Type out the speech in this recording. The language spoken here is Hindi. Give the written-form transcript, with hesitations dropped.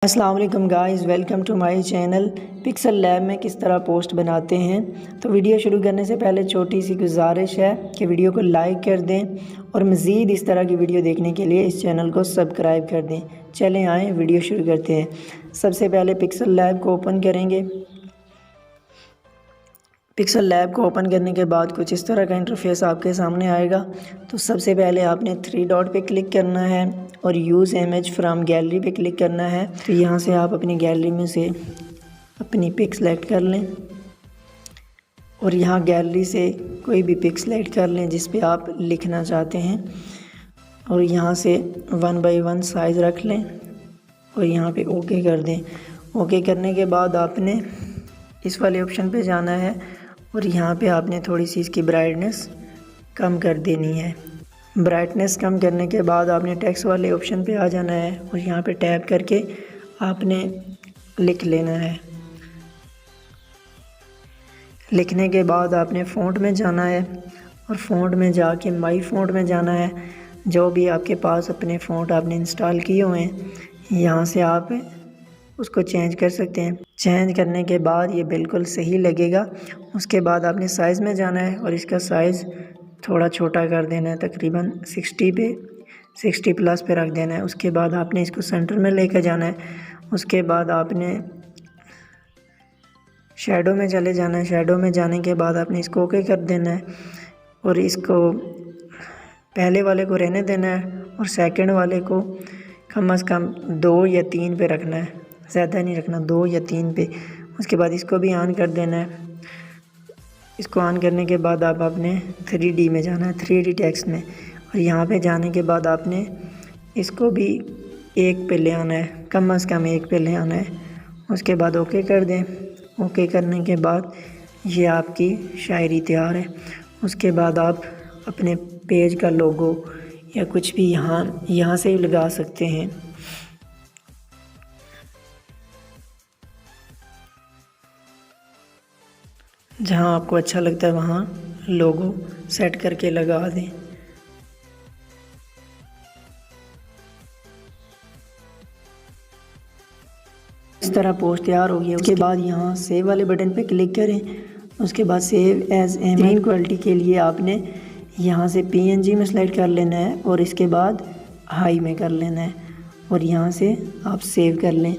अस्सलाम वालेकुम guys, welcome to my channel. Pixel Lab में किस तरह पोस्ट बनाते हैं। तो वीडियो शुरू करने से पहले छोटी सी गुजारिश है कि वीडियो को लाइक कर दें और मज़ीद इस तरह की वीडियो देखने के लिए इस चैनल को सब्सक्राइब कर दें। चलें आएँ वीडियो शुरू करते हैं। सबसे पहले पिक्सल लैब को ओपन करेंगे। पिक्सल लैब को ओपन करने के बाद कुछ इस तरह का इंटरफेस आपके सामने आएगा। तो सबसे पहले आपने 3 डॉट पे क्लिक करना है और यूज़ इमेज फ्रॉम गैलरी पे क्लिक करना है। तो यहाँ से आप अपनी गैलरी में से अपनी पिक सेलेक्ट कर लें और यहाँ गैलरी से कोई भी पिक सेलेक्ट कर लें जिस पे आप लिखना चाहते हैं और यहाँ से 1 बाई 1 साइज़ रख लें और यहाँ पे ओके कर दें। ओके करने के बाद आपने इस वाले ऑप्शन पे जाना है और यहाँ पे आपने थोड़ी सी इसकी ब्राइटनेस कम कर देनी है। ब्राइटनेस कम करने के बाद आपने टेक्स्ट वाले ऑप्शन पे आ जाना है और यहाँ पे टैप करके आपने लिख लेना है। लिखने के बाद आपने फ़ॉन्ट में जाना है और फ़ॉन्ट में जाके माई फ़ॉन्ट में जाना है। जो भी आपके पास अपने फ़ॉन्ट आपने इंस्टॉल किए हुए हैं यहाँ से आप उसको चेंज कर सकते हैं। चेंज करने के बाद ये बिल्कुल सही लगेगा। उसके बाद आपने साइज़ में जाना है और इसका साइज़ थोड़ा छोटा कर देना है, तकरीबन 60 प्लस पे रख देना है। उसके बाद आपने इसको सेंटर में लेकर जाना है। उसके बाद आपने शैडो में चले जाना है। शैडो में जाने के बाद आपने इसको ओके कर देना है और इसको पहले वाले को रहने देना है और सेकंड वाले को कम से कम 2 या 3 पे रखना है, ज़्यादा नहीं रखना, 2 या 3 पे। उसके बाद इसको भी ऑन कर देना है। इसको ऑन करने के बाद आप अपने 3D में जाना है, 3D टेक्स्ट में, और यहाँ पे जाने के बाद आपने इसको भी 1 पे ले आना है, कम से कम 1 पे ले आना है। उसके बाद ओके कर दें। ओके करने के बाद ये आपकी शायरी तैयार है। उसके बाद आप अपने पेज का लोगो या कुछ भी यहाँ से ही लगा सकते हैं। जहाँ आपको अच्छा लगता है वहाँ लोगो सेट करके लगा दें। इस तरह पोस्ट तैयार हो गई है। उसके बाद यहाँ सेव वाले बटन पे क्लिक करें। उसके बाद सेव एज इमेज क्वालिटी के लिए आपने यहाँ से PNG में सेलेक्ट कर लेना है और इसके बाद हाई में कर लेना है और यहाँ से आप सेव कर लें।